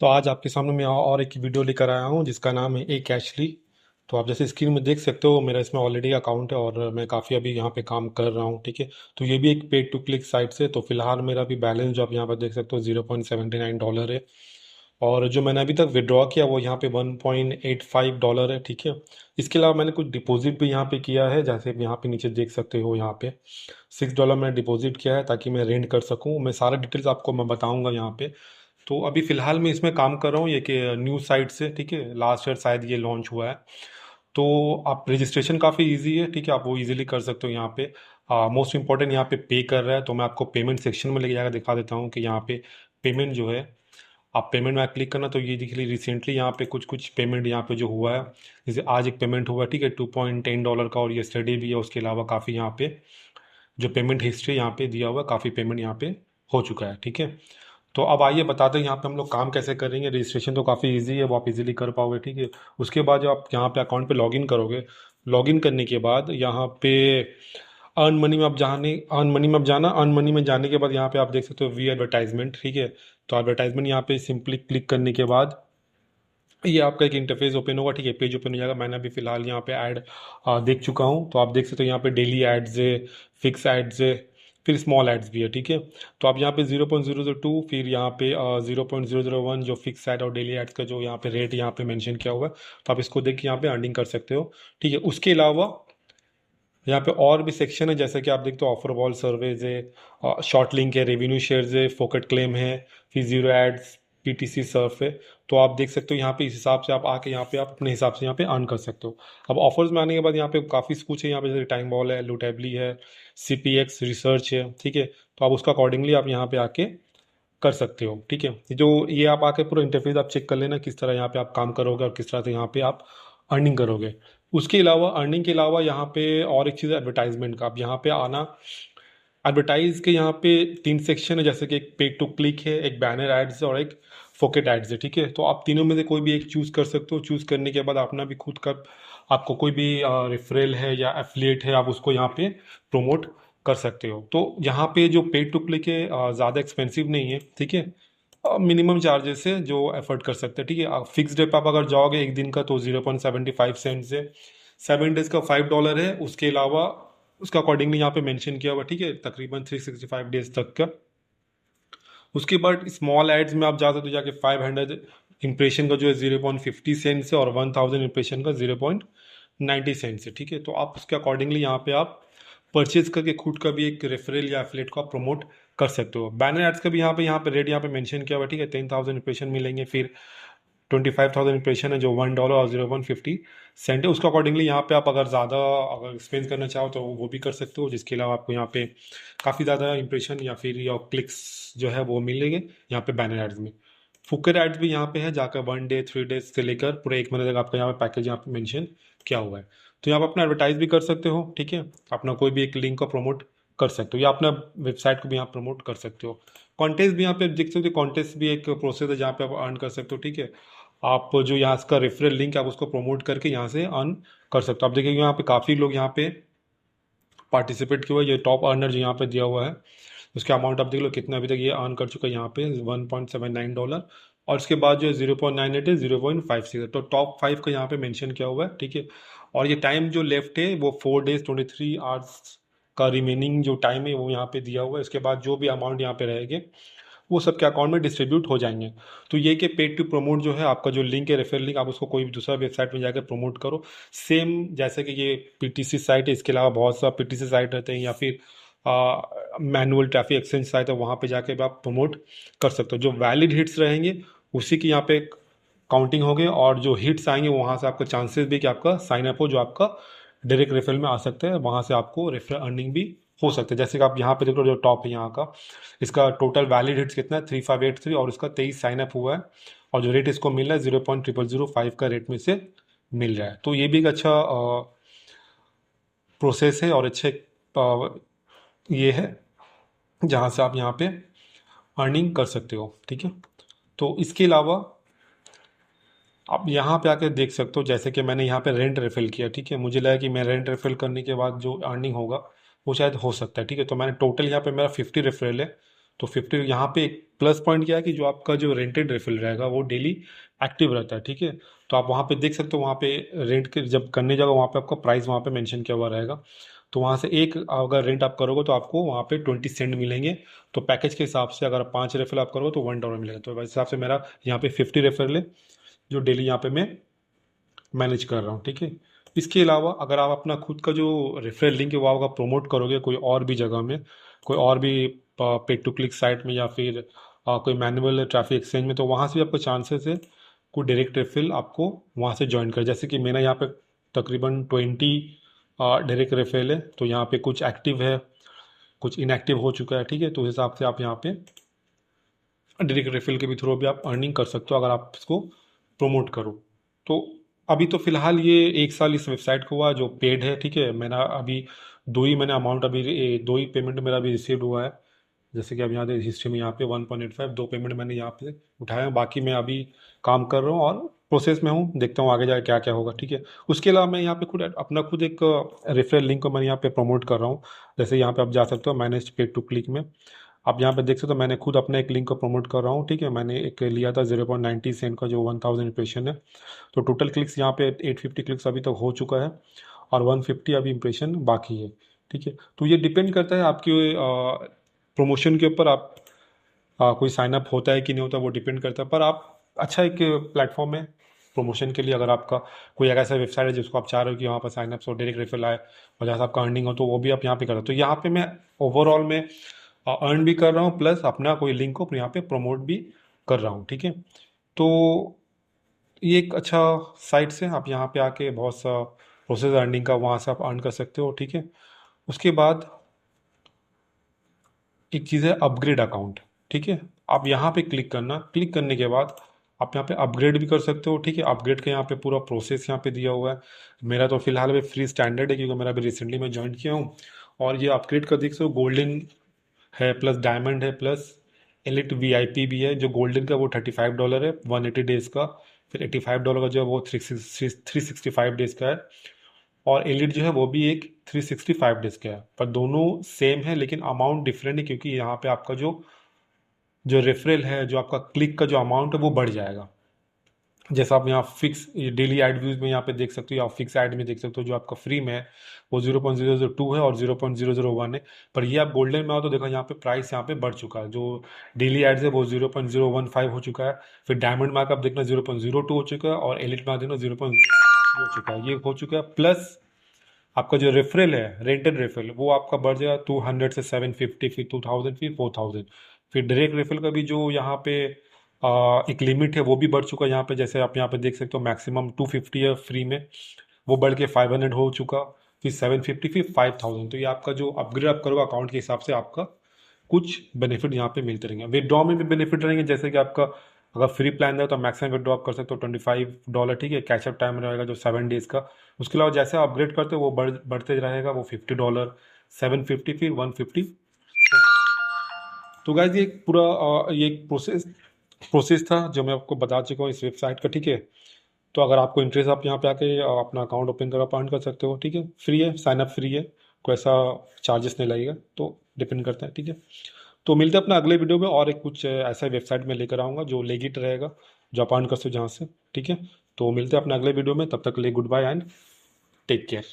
तो आज आपके सामने मैं और एक वीडियो लेकर आया हूँ जिसका नाम है ए कैशली। तो आप जैसे स्क्रीन में देख सकते हो मेरा इसमें ऑलरेडी अकाउंट है और मैं काफ़ी अभी यहाँ पे काम कर रहा हूँ। ठीक है। तो ये भी एक पेड टू क्लिक साइट से। तो फिलहाल मेरा अभी बैलेंस जो आप यहाँ पर देख सकते हो $0.79 है। और जो मैंने अभी तक विड्रॉ किया वो यहाँ पे $1.85 है। ठीक है। इसके अलावा मैंने कुछ डिपॉजिट भी यहाँ पे किया है, जैसे आप यहाँ पे नीचे देख सकते हो। यहाँ पे $6 मैंने डिपॉजिट किया है ताकि मैं रेंट कर सकूँ। मैं सारा डिटेल्स आपको मैं बताऊंगा यहाँ पे। तो अभी फ़िलहाल मैं इसमें काम कर रहा हूँ, ये कि न्यू साइट से। ठीक है। लास्ट ईयर शायद ये लॉन्च हुआ है। तो आप रजिस्ट्रेशन काफ़ी इजी है। ठीक है। आप वो इजीली कर सकते हो यहाँ पे। मोस्ट इंपॉर्टेंट यहाँ पे पे कर रहा है, तो मैं आपको पेमेंट सेक्शन में लेके जाकर दिखा देता हूँ कि यहाँ पे पेमेंट जो है, आप पेमेंट में क्लिक करना तो ये दिख रही रिसेंटली यहाँ पे कुछ कुछ पेमेंट यहाँ पे जो हुआ है। जैसे आज एक पेमेंट हुआ है, ठीक है, $2.10 का। और ये स्टडी भी है, उसके अलावा काफ़ी यहाँ पे जो पेमेंट हिस्ट्री यहाँ पे दिया हुआ है, काफ़ी पेमेंट यहाँ पे हो चुका है। ठीक है। तो अब आइए बताते हैं यहाँ पे हम लोग काम कैसे करेंगे। रजिस्ट्रेशन तो काफ़ी इजी है, वो आप इजीली कर पाओगे। ठीक है। उसके बाद जब आप यहाँ पे अकाउंट पे लॉगिन करोगे, लॉगिन करने के बाद यहाँ पे अर्न मनी में आप जाने अर्न मनी में आप जाना। अर्न मनी में जाने के बाद यहाँ पे आप देख सकते हो वी एडवर्टाइजमेंट। ठीक है। तो एडवर्टाइजमेंट यहाँ पे सिंपली क्लिक करने के बाद ये आपका एक इंटरफेस ओपन होगा। ठीक है। पेज ओपन हो जाएगा। मैंने अभी फिलहाल यहाँ पे ऐड देख चुका हूँ। तो आप देख सकते हो यहाँ पे डेली एड्स है, फिक्स एड्स है, फिर स्मॉल एड्स भी है। ठीक है। तो आप यहाँ पे 0.002, फिर यहाँ पे 0.001 जो फिक्स एड और डेली एड्स का जो यहाँ पे रेट यहाँ पे मेंशन किया हुआ है, तो आप इसको देख के यहाँ पे अर्निंग कर सकते हो। ठीक है। उसके अलावा यहाँ पे और भी सेक्शन है, जैसे कि आप देखते हो ऑफर वॉल सर्वेज है, शॉर्ट लिंक है, रेवेन्यू शेयर्स है, फोकट क्लेम है, फिर जीरो एड्स, पीटीसी सर्फ है। तो आप देख सकते हो यहाँ पे इस हिसाब से आप आके यहाँ पे आप अपने हिसाब से यहाँ पे अर्न कर सकते हो। अब ऑफर्स में आने के बाद यहाँ पे काफ़ी कुछ है। यहाँ पे जैसे टाइम बॉल है, लूटेबली है, सीपीएक्स रिसर्च है। ठीक है। तो आप उसका अकॉर्डिंगली आप यहाँ पे आके कर सकते हो। ठीक है। जो ये आप आके पूरा इंटरफेस आप चेक कर लेना किस तरह यहाँ पे आप काम करोगे और किस तरह से यहाँ पे आप अर्निंग करोगे। उसके अलावा अर्निंग के अलावा यहाँ पे और एक चीज़ है एडवर्टाइजमेंट का। आप यहाँ पे आना, एडवर्टाइज के यहाँ पे 3 सेक्शन है, जैसे कि एक पेड टू क्लिक है, एक बैनर एड्स है और एक फोकेट एड्स है। ठीक है। तो आप तीनों में से कोई भी एक चूज कर सकते हो। चूज करने के बाद अपना भी खुद का आपको कोई भी रेफरल है या एफिलिएट है, आप उसको यहाँ पे प्रमोट कर सकते हो। तो यहाँ पे जो पेड टू क्लिक है ज़्यादा एक्सपेंसिव नहीं है। ठीक है। मिनिमम चार्जेस है जो एफर्ट कर सकते हैं। ठीक है। फिक्स डे पे आप अगर जाओगे एक दिन का तो 0.75 सेंट है। 7 डेज का $5 है। उसके अलावा उसका अकॉर्डिंगली यहाँ पे मेंशन किया हुआ। ठीक है। तकरीबन 365 डेज तक का। उसके बाद स्मॉल एड्स में आप जा सकते हो जाके 500 इंप्रेशन का जो है 0.50 सेंट्स है और 1000 इंप्रेशन का 0.90 सेंट्स है। ठीक है। तो आप उसके अकॉर्डिंगली यहाँ पे आप परचेज करके खुद का भी एक रेफरल या एफिलेट को आप प्रमोट कर सकते हो। बैनर एड्स का भी यहाँ पे रेट यहाँ पे मेंशन किया हुआ है। ठीक है। 10,000 इंप्रेशन मिलेंगे, फिर 25,000 इंप्रेशन है जो $1 और 0.50 सेंट है। उसका अकॉर्डिंगली यहाँ पे आप अगर ज़्यादा अगर एक्सपेंस करना चाहो तो वो भी कर सकते हो, जिसके अलावा आपको यहाँ पे काफ़ी ज़्यादा इंप्रेशन या फिर या क्लिक्स जो है वो मिलेंगे यहाँ पे बैनर एड्स में। फुकर एड्स भी यहाँ पे है, जाकर 1 डे 3 डेज से लेकर पूरे 1 महीने तक आपका यहाँ पे पैकेज यहाँ पे मेंशन किया हुआ है। तो यहाँ पे अपना एडवर्टाइज भी कर सकते हो। ठीक है। अपना कोई भी एक लिंक को प्रमोट कर सकते हो या अपना वेबसाइट को भी यहाँ प्रमोट कर सकते हो। कॉन्टेस्ट भी यहाँ पे देख सकते हो। कॉन्टेस्ट भी एक प्रोसेस है जहाँ पे आप अर्न कर सकते हो। ठीक है। आप जो यहाँ का रेफरल लिंक है आप उसको प्रमोट करके यहाँ से अर्न कर सकते हो। आप देखिए यहाँ पे काफ़ी लोग यहाँ पे पार्टिसिपेट किया हुआ है। ये टॉप अर्नर जो यहाँ पे दिया हुआ है उसका अमाउंट आप देख लो कितना अभी तक ये अर्न कर चुका है यहाँ पे $1.79। और उसके बाद जो है 0.98 है, 0.56 है। तो टॉप 5 का यहाँ पे मेंशन किया हुआ है। ठीक है। और ये टाइम जो लेफ्ट है वो 4 डेज 23 आवर्स का रिमेनिंग जो टाइम है वो यहाँ पे दिया हुआ है। इसके बाद जो भी अमाउंट यहाँ पे रहेंगे वो सबके अकाउंट में डिस्ट्रीब्यूट हो जाएंगे। तो ये कि पेड टू प्रमोट जो है, आपका जो लिंक है रेफरल लिंक, आप उसको कोई भी दूसरा वेबसाइट में जाकर प्रमोट करो। सेम जैसे कि ये पीटीसी साइट है, इसके अलावा बहुत सा पीटीसी साइट रहते हैं या फिर मैनुअल ट्रैफिक एक्सचेंज साइट है, वहाँ पे जाके भी आप प्रमोट कर सकते हो। जो वैलिड हिट्स रहेंगे उसी की यहाँ पे काउंटिंग होगी, और जो हिट्स आएंगे वहाँ से आपका चांसेस भी कि आपका साइन अप हो, जो आपका डायरेक्ट रेफरल में आ सकता है, वहाँ से आपको रेफरल अर्निंग भी हो सकते हैं। जैसे कि आप यहाँ पे देख लो जो टॉप है यहाँ का, इसका टोटल वैलिड हिट्स कितना है 3583 और इसका 23 साइन अप हुआ है। और जो रेट इसको मिल रहा है 0.0005 का रेट में से मिल रहा है। तो ये भी एक अच्छा प्रोसेस है और अच्छे ये है जहाँ से आप यहाँ पे अर्निंग कर सकते हो। ठीक है। तो इसके अलावा आप यहाँ पे आके देख सकते हो, जैसे कि मैंने यहाँ पे रेंट रेफिल किया। ठीक है। मुझे लगा कि मैं रेंट रेफिल करने के बाद जो अर्निंग होगा वो शायद हो सकता है। ठीक है। तो मैंने टोटल यहाँ पे मेरा 50 रेफरल है। तो 50 यहाँ पे एक प्लस पॉइंट क्या है कि जो आपका जो रेंटेड रेफिल रहेगा वो डेली एक्टिव रहता है, ठीक है। तो आप वहाँ पे देख सकते हो, वहाँ पे रेंट के जब करने जाओगे वहाँ पे आपका प्राइस वहाँ पे मेंशन किया हुआ रहेगा। तो वहाँ से एक अगर रेंट आप करोगे तो आपको वहाँ पे 20 सेंट मिलेंगे। तो पैकेज के हिसाब से अगर 5 रेफिल आप करोगे तो $1 मिलेगा। तो वैसे हिसाब से मेरा यहाँ पे 50 रेफिल है जो डेली यहाँ पे मैं मैनेज कर रहा हूँ, ठीक है। इसके अलावा अगर आप अपना खुद का जो रेफरल लिंक है वो अगर प्रमोट करोगे कोई और भी जगह में, कोई और भी पेड टू क्लिक साइट में, या फिर कोई मैनुअल ट्रैफिक एक्सचेंज में, तो वहाँ से भी आपको चांसेस है कोई डायरेक्ट रेफिल आपको वहाँ से ज्वाइन कर। जैसे कि मेरा यहाँ पे तकरीबन 20 डायरेक्ट रेफिल है। तो यहाँ पे कुछ एक्टिव है, कुछ इनएक्टिव हो चुका है, ठीक है। तो उस हिसाब से आप यहाँ पे डायरेक्ट रेफिल के भी थ्रू भी आप अर्निंग कर सकते हो अगर आप इसको प्रमोट करो। तो अभी तो फिलहाल ये 1 साल इस वेबसाइट को हुआ जो पेड है, ठीक है। मैंने अभी दो ही मैंने अमाउंट अभी दो ही पेमेंट मेरा अभी रिसीव हुआ है। जैसे कि अब यहाँ हिस्ट्री में यहाँ पे 1.85 दो पेमेंट मैंने यहाँ पे उठाया है। बाकी मैं अभी काम कर रहा हूँ और प्रोसेस में हूँ, देखता हूँ आगे जाके क्या क्या होगा, ठीक है। उसके अलावा मैं यहाँ पे खुद अपना खुद एक रेफरल लिंक को मैं यहाँ पे प्रमोट कर रहा हूँ। जैसे यहाँ पे आप जा सकते हो मैनेज पेड टू क्लिक में, आप यहाँ पे देख सकते हो मैंने खुद अपना एक लिंक को प्रमोट कर रहा हूँ, ठीक है। मैंने एक लिया था 0.90 सेंट का जो 1000 इंप्रेशन है। तो टोटल क्लिक्स यहाँ पे 850 क्लिक्स अभी तक हो चुका है और 150 अभी इंप्रेशन बाकी है, ठीक है। तो ये डिपेंड करता है आपके प्रमोशन के ऊपर, आप कोई साइन अप होता है कि नहीं होता वो डिपेंड करता है। पर आप अच्छा एक प्लेटफॉर्म है प्रमोशन के लिए। अगर आपका कोई एक ऐसा वेबसाइट है जिसको आप चाह रहे हो कि वहाँ पर साइन अप हो, डायरेक्ट रेफरल आए और जहाँ से आपका अर्निंग हो, तो वो भी आप यहाँ पे करो। तो यहाँ पे मैं ओवरऑल में अर्न भी कर रहा हूँ प्लस अपना कोई लिंक को यहाँ पे प्रमोट भी कर रहा हूँ, ठीक है। तो ये एक अच्छा साइट से आप यहाँ पे आके बहुत सा प्रोसेस अर्निंग का वहाँ से आप अर्न कर सकते हो, ठीक है। उसके बाद एक चीज़ है अपग्रेड अकाउंट, ठीक है। आप यहाँ पे क्लिक करना, क्लिक करने के बाद आप यहाँ पे अपग्रेड भी कर सकते हो, ठीक है। अपग्रेड का यहाँ पे पूरा प्रोसेस यहाँ पे दिया हुआ है। मेरा तो फिलहाल अभी फ्री स्टैंडर्ड है क्योंकि मेरा अभी रिसेंटली मैं ज्वाइन किया हूँ। और ये अपग्रेड कर देख सकते हो, गोल्डन है प्लस डायमंड है प्लस एलिट वीआईपी भी है। जो गोल्डन का वो $35 है 180 डेज का, फिर $85 का जो है वो 365 डेज का है। और एलिट जो है वो भी एक 365 डेज का है। पर दोनों सेम है लेकिन अमाउंट डिफरेंट है क्योंकि यहाँ पे आपका जो जो रेफरल है, जो आपका क्लिक का जो अमाउंट है वो बढ़ जाएगा। जैसा आप यहाँ फिक्स डेली एड व्यूज में यहाँ पे देख सकते हो या फिक्स एड में देख सकते हो, जो आपका फ्री में है वो 0.002 है और 0.001 है। पर ये आप गोल्डन में आओ तो देखो यहाँ पे प्राइस यहाँ पे बढ़ चुका है। जो डेली एड्स है वो 0.015 हो चुका है। फिर डायमंड मार्क आप देखना 0.02 हो चुका है और एलिट मार्क देखना 0.0 हो चुका है, ये हो चुका है। प्लस आपका जो रेफरल है रेंटेड रेफरल वो आपका बढ़ जाएगा 200 से 750, फिर 2000, फिर 4000। फिर डायरेक्ट रेफरल का भी जो यहाँ पे एक लिमिट है वो भी बढ़ चुका है यहाँ पे। जैसे आप यहाँ पे देख सकते हो मैक्सिमम 250 है फ्री में, वो बढ़ के 500 हो चुका, फिर 750, फिर 5000। तो ये आपका जो अपग्रेड आप करोगे अकाउंट के हिसाब से आपका कुछ बेनिफिट यहाँ पे मिलते रहेंगे। विदड्रॉ में भी बेनिफिट रहेंगे, जैसे कि आपका अगर फ्री प्लान है तो मैक्सिमम विदड्रॉ आप कर सकते हो $25, ठीक है। कैचअप टाइम रहेगा जो 7 डेज का। उसके अलावा जैसे आप अपग्रेड करते हो वो बढ़ते रहेगा, वो $50, 750, फिर 150। तो गाइज ये एक पूरा ये एक प्रोसेस था जो मैं आपको बता चुका हूँ इस वेबसाइट का, ठीक है। तो अगर आपको इंटरेस्ट आप यहाँ पे आके अपना अकाउंट ओपन कर आप अर्न कर सकते हो, ठीक है। फ्री है, साइन अप फ्री है, कोई ऐसा चार्जेस नहीं लगेगा, तो डिपेंड करता है, ठीक है। तो मिलते हैं अपना अगले वीडियो में और एक कुछ ऐसा वेबसाइट में लेकर आऊँगा जो लेगिट रहेगा, जो आप अर्न कर सकते हो जहाँ से, ठीक है। तो मिलते हैं अपना अगले वीडियो में, तब तक के लिए goodbye and take care.